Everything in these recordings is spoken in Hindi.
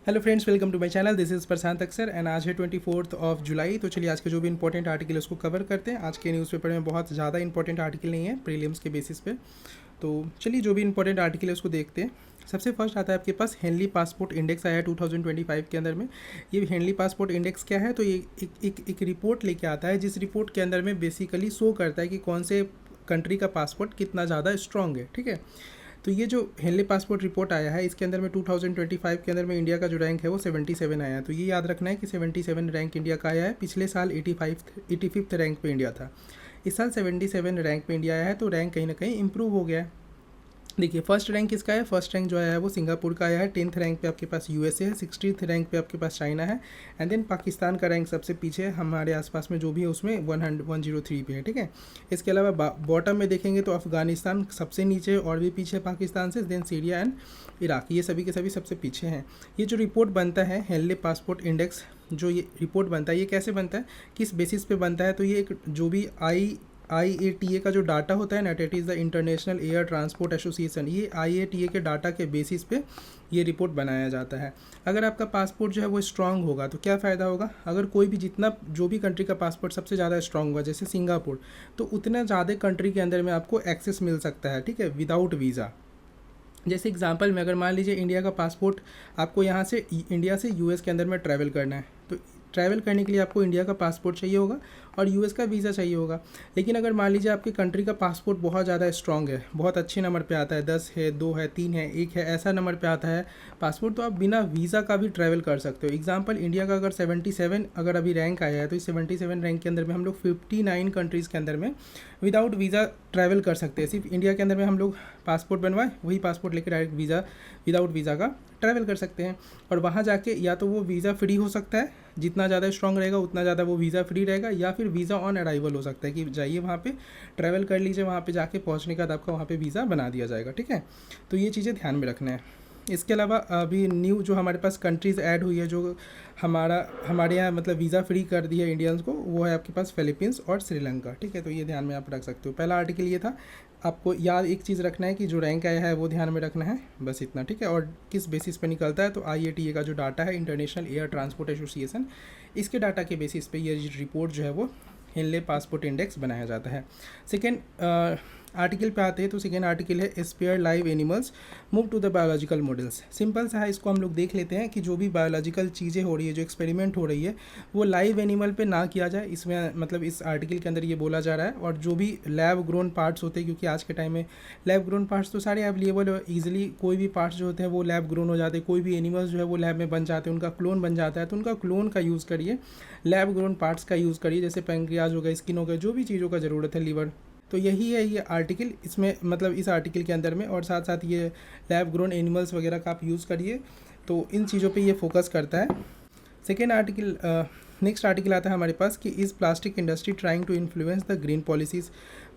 Hello friends, welcome to my channel. This is Prashant अक्सर एंड आज है 24 जुलाई। तो चलिए आज के जो भी इंपॉर्टेंट आर्टिकल है उसको कवर करते हैं। आज के न्यूज़पेपर में बहुत ज़्यादा इंपॉर्टेंट आर्टिकल नहीं है प्रीलिम्स के बेसिस पे। तो चलिए जो भी इंपॉर्टेंट आर्टिकल है उसको देखते हैं। सबसे फर्स्ट आता है आपके पास हेनली पासपोर्ट इंडेक्स आया है 2025 के अंदर में। ये हेनली पासपोर्ट इंडेक्स क्या है, तो ये एक रिपोर्ट लेके आता है, जिस रिपोर्ट के अंदर में बेसिकली शो करता है कि कौन से कंट्री का पासपोर्ट कितना ज़्यादा स्ट्रॉन्ग है। ठीक है, तो ये जो हेनली पासपोर्ट रिपोर्ट आया है इसके अंदर में 2025 के अंदर में इंडिया का जो रैंक है वो 77 आया है। तो ये याद रखना है कि 77 रैंक इंडिया का आया है। पिछले साल 85th रैंक पे इंडिया था। इस साल 77 रैंक पे इंडिया आया है, तो रैंक कहीं ना कहीं इंप्रूव हो गया है। देखिए फर्स्ट रैंक किसका है, फर्स्ट रैंक जो आया है वो सिंगापुर का आया है। 10th रैंक पे आपके पास यूएसए है। 16th रैंक पे आपके पास चाइना है। एंड देन पाकिस्तान का रैंक सबसे पीछे है, हमारे आसपास में जो भी है उसमें 103 पे है। ठीक है, इसके अलावा बॉटम में देखेंगे तो अफगानिस्तान सबसे नीचे और भी पीछे पाकिस्तान से, देन सीरिया एंड इराक, ये सभी के सभी सबसे पीछे हैं। ये जो रिपोर्ट बनता है हेनली पासपोर्ट इंडेक्स, जो ये रिपोर्ट बनता है ये कैसे बनता है, किस बेसिस पे बनता है, तो ये एक जो भी IATA का जो डाटा होता है ना, it is the international air transport association, ये IATA के डाटा के बेसिस पे ये रिपोर्ट बनाया जाता है। अगर आपका पासपोर्ट जो है वो स्ट्रांग होगा तो क्या फ़ायदा होगा, अगर कोई भी जितना जो भी कंट्री का पासपोर्ट सबसे ज़्यादा स्ट्रांग होगा जैसे सिंगापुर, तो उतना ज़्यादा कंट्री के अंदर में आपको एक्सेस मिल सकता है। ठीक है, विदाउट वीज़ा। जैसे एग्जांपल में अगर मान लीजिए इंडिया का पासपोर्ट, आपको यहाँ से इंडिया से यूएस के अंदर में ट्रैवल करना है, तो ट्रैवल करने के लिए आपको इंडिया का पासपोर्ट चाहिए होगा और यूएस का वीज़ा चाहिए होगा। लेकिन अगर मान लीजिए आपकी कंट्री का पासपोर्ट बहुत ज़्यादा स्ट्रॉन्ग है, बहुत अच्छे नंबर पे आता है, 10 है, 2 है, 3 है, 1 है, ऐसा नंबर पे आता है पासपोर्ट, तो आप बिना वीज़ा का भी ट्रैवल कर सकते हो। एग्जांपल इंडिया का अगर 77 अगर अभी रैंक आया है, तो इस 77 रैंक के अंदर में हम लोग 59 कंट्रीज़ के अंदर में विदाउट वीज़ा ट्रैवल कर सकते हैं। सिर्फ इंडिया के अंदर में हम लोग पासपोर्ट बनवाए, वही पासपोर्ट लेकर डायरेक्ट वीज़ा विदाउट वीज़ा का ट्रैवल कर सकते हैं। और वहाँ जाके या तो वो वीज़ा फ्री हो सकता है, जितना ज़्यादा स्ट्रॉन्ग रहेगा उतना ज़्यादा वो वीज़ा फ्री रहेगा, या फिर वीज़ा ऑन अराइवल हो सकता है कि जाइए वहाँ पे ट्रैवल कर लीजिए, वहाँ पे जाके पहुँचने के बाद आपका वहाँ पे वीज़ा बना दिया जाएगा। ठीक है, तो ये चीज़ें ध्यान में रखना है। इसके अलावा अभी न्यू जो हमारे पास कंट्रीज़ ऐड हुई है, जो हमारे यहाँ मतलब वीज़ा फ्री कर दी है इंडियंस को, वो है आपके पास फिलीपींस और श्रीलंका। ठीक है, तो ये ध्यान में आप रख सकते हो। पहला आर्टिकल ये था। आपको याद एक चीज़ रखना है कि जो रैंक आया है वो ध्यान में रखना है, बस इतना। ठीक है, और किस बेसिस पे निकलता है, तो IATA का जो डाटा है, इंटरनेशनल एयर ट्रांसपोर्ट एसोसिएशन, इसके डाटा के बेसिस पे ये रिपोर्ट जो है वो हेनली पासपोर्ट इंडेक्स बनाया जाता है। सेकेंड आर्टिकल पे आते हैं, तो सेकेंड आर्टिकल है spare live animals move to the biological models. Simple सा है, इसको हम लोग देख लेते हैं कि जो भी बायोलॉजिकल चीज़ें हो रही है, जो एक्सपेरिमेंट हो रही है, वो लाइव एनिमल पे ना किया जाए। इसमें मतलब इस आर्टिकल के अंदर ये बोला जा रहा है। और जो भी लैब ग्रोन पार्ट्स होते हैं, क्योंकि आज के टाइम में लैब ग्रोन पार्ट्स तो सारे अवेलेबल है ईजिली, कोई भी पार्ट्स जो होते हैं वो लैब ग्रोन हो जाते हैं, कोई भी एनिमल्स जो है वो लैब में बन जाते हैं, उनका क्लोन बन जाता है, तो उनका क्लोन का यूज़ करिए, लैब ग्रोन पार्ट्स का यूज़ करिए, जैसे पैंक्रियाज हो गया, स्किन हो गया, जो भी चीज़ों का ज़रूरत है, लीवर। तो यही है ये आर्टिकल, इसमें मतलब इस आर्टिकल के अंदर में, और साथ साथ ये लैब ग्रोन एनिमल्स वगैरह का आप यूज़ करिए, तो इन चीज़ों पे ये फोकस करता है। सेकेंड आर्टिकल, नेक्स्ट आर्टिकल आता है हमारे पास कि is plastic industry trying to influence the green policies.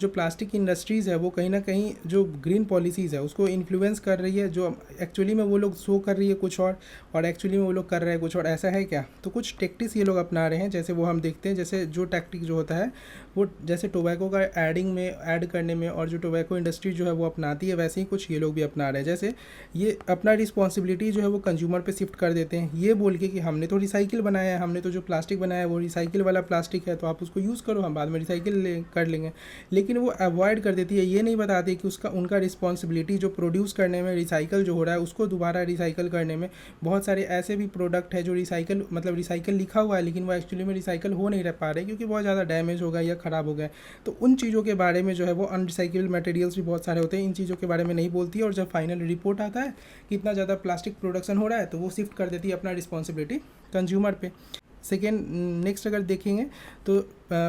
जो प्लास्टिक इंडस्ट्रीज़ है वो कहीं ना कहीं जो ग्रीन पॉलिसीज़ है उसको इन्फ्लुएंस कर रही है, जो एक्चुअली में वो लोग शो कर रही है कुछ और एक्चुअली में वो लोग कर रहे हैं कुछ और, ऐसा है क्या। तो कुछ टेक्टिक्स ये लोग अपना रहे हैं, जैसे वो हम देखते हैं, जैसे जो टैक्टिक जो होता है वो जैसे टोबैको का एडिंग में ऐड करने में, और जो टोबैको इंडस्ट्री जो है वो अपनाती है, वैसे ही कुछ ये लोग भी अपना रहे हैं। जैसे ये अपना रिस्पॉन्सिबिलिटी जो है वो कंज्यूमर पे शिफ्ट कर देते हैं, ये बोल के कि हमने तो रिसाइकिल बनाया है, हमने तो जो प्लास्टिक बनाया है वो रिसाइकिल वाला प्लास्टिक है, तो आप उसको यूज़ करो, हम बाद में रिसाइकिल कर लेंगे। लेकिन वो अवॉइड कर देती है, ये नहीं बताती कि उनका रिस्पॉन्सिबिलिटी जो प्रोड्यूस करने में, रिसाइकिल जो हो रहा है उसको दोबारा रिसाइकिल करने में। बहुत सारे ऐसे भी प्रोडक्ट है जो रिसाइकिल मतलब रिसाइकिल लिखा हुआ है, लेकिन वो एक्चुअली में रिसाइकिल हो नहीं रह पा रहे क्योंकि बहुत ज़्यादा डैमेज हो गया या ख़राब हो गए। तो उन चीज़ों के बारे में जो है वो अनरिसाइकेबल मटेरियल्स भी बहुत सारे होते हैं, इन चीज़ों के बारे में नहीं बोलती है। और जब फाइनल रिपोर्ट आता है कि इतना ज़्यादा प्लास्टिक प्रोडक्शन हो रहा है, तो वो शिफ्ट कर देती है अपना रिस्पॉन्सिबिलिटी कंज्यूमर पे। सेकेंड, नेक्स्ट अगर देखेंगे तो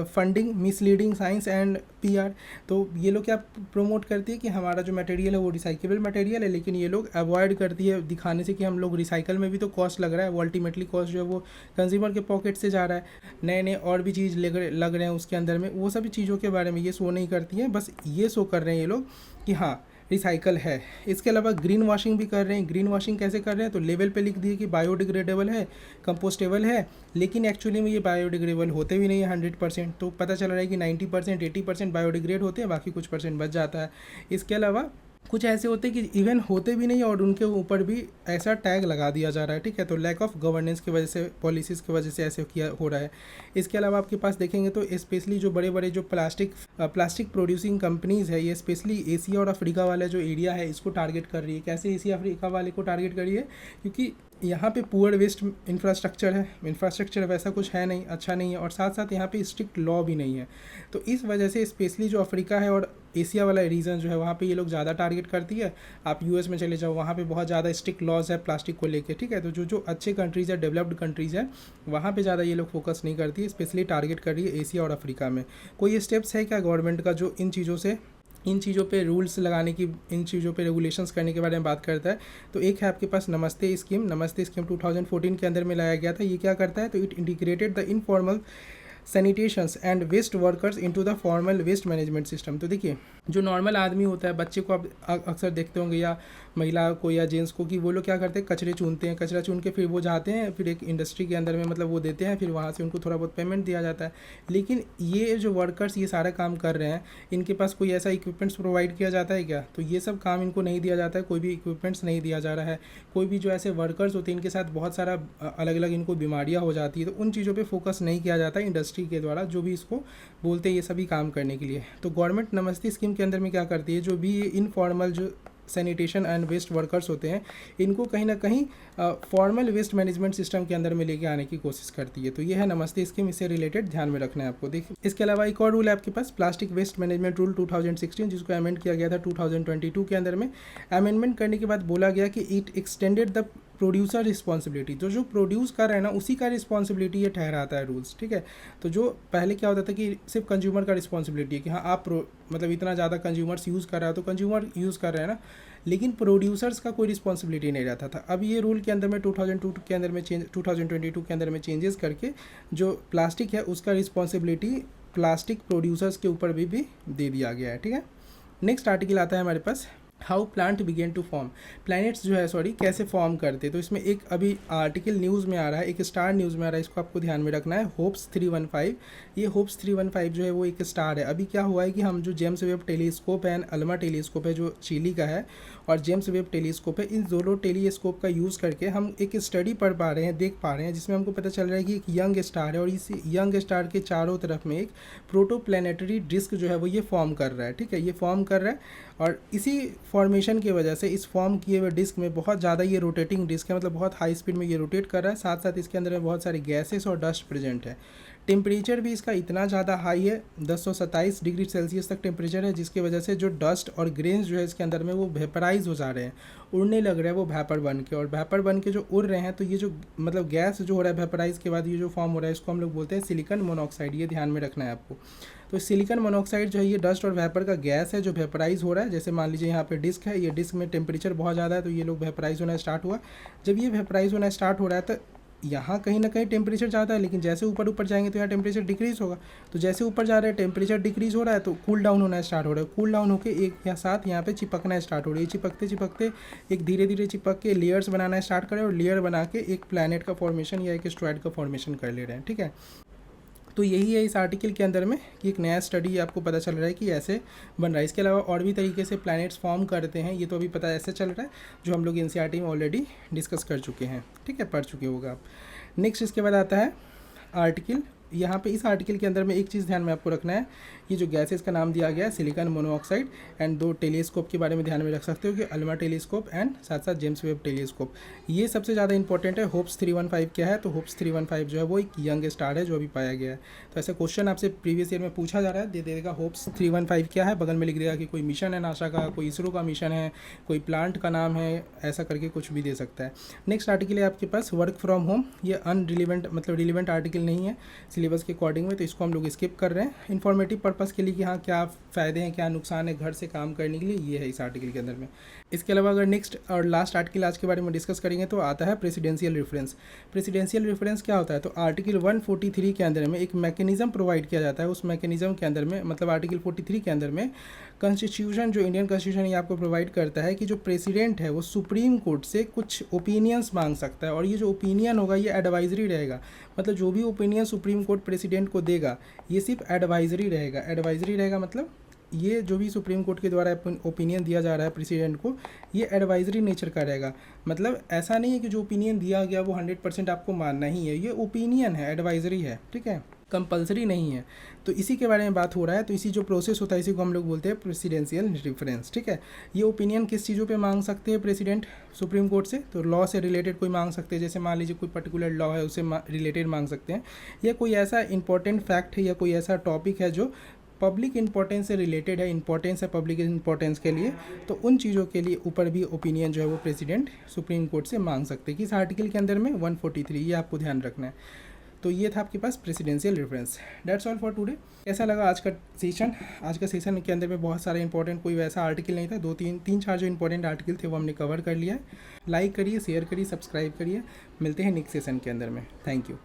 funding misleading science and PR। तो ये लोग क्या प्रमोट करती है कि हमारा जो मटेरियल है वो रिसाइकेबल मटेरियल है, लेकिन ये लोग अवॉइड करती है दिखाने से कि हम लोग रिसाइकल में भी तो कॉस्ट लग रहा है, वो अल्टीमेटली कॉस्ट जो है वो कंज्यूमर के पॉकेट से जा रहा है। नए नए और भी चीज़ लग रहे हैं उसके अंदर में, वो सभी चीज़ों के बारे में ये शो नहीं करती हैं, बस ये शो कर रहे हैं ये लोग कि हाँ रिसाइकल है। इसके अलावा ग्रीन वॉशिंग भी कर रहे हैं। ग्रीन वॉशिंग कैसे कर रहे हैं, तो लेवल पे लिख दिए कि बायोडिग्रेडेबल है, कंपोस्टेबल है, लेकिन एक्चुअली में ये बायोडिग्रेडेबल होते भी नहीं है 100%। तो पता चल रहा है कि 90% 80% बायोडिग्रेड होते हैं, बाकी कुछ परसेंट बच जाता है। इसके अलावा कुछ ऐसे होते हैं कि इवन होते भी नहीं और उनके ऊपर भी ऐसा टैग लगा दिया जा रहा है, ठीक है। तो लैक ऑफ गवर्नेंस की वजह से, पॉलिसीज़ की वजह से ऐसे किया हो रहा है। इसके अलावा आपके पास देखेंगे तो स्पेशली जो बड़े बड़े जो प्लास्टिक प्रोड्यूसिंग कंपनीज़ है, ये स्पेशली एशिया और अफ्रीका वाला जो एरिया है इसको टारगेट कर रही है। कैसे एशिया अफ्रीका वाले को टारगेट कर रही है? क्योंकि यहाँ पे पुअर वेस्ट इंफ्रास्ट्रक्चर है, इंफ्रास्ट्रक्चर वैसा कुछ है नहीं, अच्छा नहीं है, और साथ साथ यहाँ पे स्ट्रिक्ट लॉ भी नहीं है। तो इस वजह से स्पेशली जो अफ्रीका है और एशिया वाला रीजन जो है वहाँ पे ये लोग ज़्यादा टारगेट करती है। आप यूएस में चले जाओ, वहाँ पे बहुत ज़्यादा स्ट्रिक्ट लॉज है प्लास्टिक को लेके, ठीक है। तो जो जो अच्छे कंट्रीज़ है, डेवलप्ड कंट्रीज़ है, वहाँ पे ज़्यादा ये लोग फोकस नहीं करती है, स्पेशली टारगेट कर रही है एशिया और अफ्रीका में। कोई स्टेप्स है क्या गवर्नमेंट का जो इन चीज़ों पे रूल्स लगाने की, इन चीज़ों पे रेगुलेशंस करने के बारे में बात करता है? तो एक है आपके पास नमस्ते स्कीम 2014 के अंदर में लाया गया था। ये क्या करता है? तो it integrated the informal sanitations and waste workers into the formal waste management system. तो देखिए, जो नॉर्मल आदमी होता है, बच्चे को आप अक्सर देखते होंगे, या महिला को या जेंट्स को, कि वो लोग क्या करते हैं, कचरे चुनते हैं, कचरा चुन के फिर वो जाते हैं, फिर एक इंडस्ट्री के अंदर में मतलब वो देते हैं, फिर वहाँ से उनको थोड़ा बहुत पेमेंट दिया जाता है। लेकिन ये जो वर्कर्स ये सारा काम कर रहे हैं, इनके पास कोई ऐसा इक्विपमेंट्स प्रोवाइड किया जाता है क्या? तो ये सब काम इनको नहीं दिया जाता है, कोई भी इक्विपमेंट्स नहीं दिया जा रहा है। कोई भी जो ऐसे वर्कर्स होते हैं, इनके साथ बहुत सारा अलग अलग इनको बीमारियाँ हो जाती है, तो उन चीज़ों पर फोकस नहीं किया जाता है इंडस्ट्री के द्वारा, जो भी इसको बोलते हैं ये सभी काम करने के लिए। तो गवर्नमेंट नमस्ते स्कीम के अंदर में क्या करती है, जो भी इनफॉर्मल जो सैनिटेशन एंड वेस्ट वर्कर्स होते हैं, इनको कहीं ना कहीं फॉर्मल वेस्ट मैनेजमेंट सिस्टम के अंदर में लेके आने की कोशिश करती है। तो ये है नमस्ते स्कीम, इससे रिलेटेड ध्यान में रखना है आपको। देखिए, इसके अलावा एक और रूल है आपके पास, प्लास्टिक वेस्ट मैनेजमेंट रूल 2016, जिसको अमेंड किया गया था 2022 के अंदर में। अमेंडमेंट करने के बाद बोला गया कि it extended the producer responsibility, तो जो प्रोड्यूस कर रहा है ना, उसी का रिस्पॉन्सिबिलिटी ये ठहराता है रूल्स, ठीक है। तो जो पहले क्या होता था कि सिर्फ कंज्यूमर का रिस्पॉन्सिबिलिटी है कि हाँ आप मतलब इतना ज़्यादा कंज्यूमर्स यूज़ कर रहा है तो कंज्यूमर यूज़ कर रहे हैं ना, लेकिन प्रोड्यूसर्स का कोई रिस्पॉन्सिबिलिटी नहीं रहता था। अब ये रूल के अंदर में 2022 के अंदर में चेंजेस करके जो प्लास्टिक है उसका रिस्पॉन्सिबिलिटी प्लास्टिक प्रोड्यूसर्स के ऊपर भी दे दिया गया है, ठीक है। नेक्स्ट आर्टिकल आता है हमारे पास, how plant begin to form, planets जो है कैसे फॉर्म करते। तो इसमें एक अभी आर्टिकल न्यूज़ में आ रहा है, एक स्टार न्यूज़ में आ रहा है, इसको आपको ध्यान में रखना है। होप्स 315, ये होप्स 315 जो है वो एक स्टार है। अभी क्या हुआ है कि हम जो जेम्स वेब टेलीस्कोप है, अल्मा टेलीस्कोप है जो चिली का है, और जेम्स वेब टेलीस्कोप है, इन दोनों टेलीस्कोप का यूज़ करके हम एक स्टडी पढ़ पा रहे हैं, देख पा रहे हैं, जिसमें हमको पता चल रहा है कि एक यंग स्टार है और इस यंग स्टार के चारों तरफ में एक प्रोटोप्लैनेटरी डिस्क जो है वो ये फॉर्म कर रहा है, ठीक है। ये फॉर्म कर रहा है और इसी फॉर्मेशन की वजह से इस फॉर्म किए हुए डिस्क में बहुत ज़्यादा ये रोटेटिंग डिस्क है, मतलब बहुत हाई स्पीड में ये रोटेट कर रहा है। साथ साथ इसके अंदर में बहुत सारे गैसेस और डस्ट प्रेजेंट है। टेम्परेचर भी इसका इतना ज़्यादा हाई है, 1027 डिग्री सेल्सियस तक टेम्परेचर है, जिसकी वजह से जो डस्ट और ग्रेन्स जो है इसके अंदर में वो वेपराइज हो जा रहे हैं, उड़ने लग रहे हैं वो वेपर बन के। और वेपर बन के जो उड़ रहे हैं, तो ये जो मतलब गैस जो हो रहा है वेपराइज के बाद ये जो फॉर्म हो रहा है, इसको हम लोग बोलते हैं सिलिकॉन मोनोऑक्साइड। ये ध्यान में रखना है आपको। तो सिलिकॉन मोनोऑक्साइड जो है ये डस्ट और वेपर का गैस है जो वेपराइज हो रहा है। जैसे मान लीजिए यहाँ पे डिस्क है, ये डिस्क में टेम्परेचर बहुत ज़्यादा है, तो ये लोग वेपराइज होना स्टार्ट हुआ। जब ये वेपराइज होना स्टार्ट हो रहा है तो यहाँ कहीं ना कहीं टेम्परेचर ज़्यादा है, लेकिन जैसे ऊपर ऊपर जाएंगे तो यहाँ टेम्परेचर डिक्रीज़ होगा। तो जैसे ऊपर जा रहे हैं टेम्परेचर डिक्रीज़ हो रहा है, तो कूल डाउन होना स्टार्ट हो रहा है। कूल डाउन होकर एक या साथ यहाँ पे चिपकना स्टार्ट हो रही है। चिपकते चिपकते एक धीरे धीरे चिपक के लेयर्स बनाना स्टार्ट करें, और लेयर बना के एक प्लैनेट का फॉर्मेशन या एक एस्टेरॉयड का फॉर्मेशन कर ले रहे हैं, ठीक है। तो यही है इस आर्टिकल के अंदर में कि एक नया स्टडी आपको पता चल रहा है कि ऐसे बन रहा है। इसके अलावा और भी तरीके से प्लैनेट्स फॉर्म करते हैं, ये तो अभी पता ऐसे चल रहा है, जो हम लोग एनसीईआरटी में ऑलरेडी डिस्कस कर चुके हैं, ठीक है, पढ़ चुके होगा आप। नेक्स्ट इसके बाद आता है आर्टिकल, यहाँ पे इस आर्टिकल के अंदर में एक चीज़ ध्यान में आपको रखना है, ये जो गैसेस का नाम दिया गया है सिलिकॉन मोनोऑक्साइड, एंड दो टेलीस्कोप के बारे में ध्यान में रख सकते हो कि अल्मा टेलीस्कोप एंड साथ साथ जेम्स वेब टेलीस्कोप। ये सबसे ज़्यादा इंपॉर्टेंट है। होप्स 315 क्या है? तो होप्स 315 जो है वो एक यंग स्टार है जो अभी पाया गया है। तो ऐसा क्वेश्चन आपसे प्रीवियस ईयर में पूछा जा रहा है, दे देगा होप्स 315 क्या है, बगल में लिख देगा कि कोई मिशन है नासा का, कोई इसरो का मिशन है, कोई प्लांट का नाम है, ऐसा करके कुछ भी दे सकता है। नेक्स्ट आर्टिकल है आपके पास वर्क फ्रॉम होम। ये अनरिलीवेंट मतलब रिलीवेंट आर्टिकल नहीं है सिलेबस के अकॉर्डिंग में, तो इसको हम लोग स्किप कर रहे हैं। इन्फॉर्मेटिव पर्पज़ के लिए कि हाँ क्या फ़ायदे हैं क्या नुकसान है घर से काम करने के लिए, ये है इस आर्टिकल के अंदर में। इसके अलावा अगर नेक्स्ट और लास्ट आर्टिकल आज के बारे में डिस्कस करेंगे तो आता है प्रेसिडेंशियल रेफरेंस। प्रेसिडेंशियल रेफरेंस क्या होता है? तो आर्टिकल 143 के अंदर में एक मैकेनिज्म प्रोवाइड किया जाता है। उस मैकेनिज्म के अंदर में मतलब आर्टिकल 43 के अंदर में कॉन्स्टिट्यूशन जो इंडियन कॉन्स्टिट्यूशन ये आपको प्रोवाइड करता है कि जो प्रेसिडेंट है वो सुप्रीम कोर्ट से कुछ ओपिनियंस मांग सकता है, और ये जो ओपिनियन होगा ये एडवाइजरी रहेगा। मतलब जो भी ओपिनियन सुप्रीम कोर्ट प्रेसिडेंट को देगा ये सिर्फ एडवाइजरी रहेगा। एडवाइजरी रहेगा मतलब ये जो भी सुप्रीम कोर्ट के द्वारा ओपिनियन दिया जा रहा है प्रेसिडेंट को, ये एडवाइजरी नेचर का रहेगा। मतलब ऐसा नहीं है कि जो ओपिनियन दिया गया वो 100% आपको मानना ही है, ये ओपिनियन है, एडवाइजरी है, ठीक है, कंपलसरी नहीं है। तो इसी के बारे में बात हो रहा है। तो इसी जो प्रोसेस होता है इसी को हम लोग बोलते हैं प्रेसिडेंशियल रेफरेंस, ठीक है। ये ओपिनियन किस चीज़ों पे मांग सकते हैं प्रेसिडेंट सुप्रीम कोर्ट से? तो लॉ से रिलेटेड कोई मांग सकते हैं, जैसे मान लीजिए कोई पर्टिकुलर लॉ है उससे रिलेटेड मांग सकते हैं, या कोई ऐसा इंपॉर्टेंट फैक्ट है या कोई ऐसा टॉपिक है जो पब्लिक इंपॉर्टेंस से रिलेटेड है, इंपॉर्टेंस है पब्लिक इंपॉर्टेंस के लिए, तो उन चीज़ों के लिए ऊपर भी ओपिनियन जो है वो प्रेसिडेंट सुप्रीम कोर्ट से मांग सकते हैं। किस आर्टिकल के अंदर में? 143, ये आपको ध्यान रखना है। तो ये था आपके पास presidential reference. That's all for today. कैसा लगा आज का सेशन? आज का सेशन के अंदर में बहुत सारे इंपॉर्टेंट कोई वैसा आर्टिकल नहीं था, तीन चार जो इंपॉर्टेंट आर्टिकल थे वो हमने कवर कर लिया है। लाइक करिए, शेयर करिए, सब्सक्राइब करिए। मिलते हैं नेक्स्ट सेशन के अंदर में। Thank you.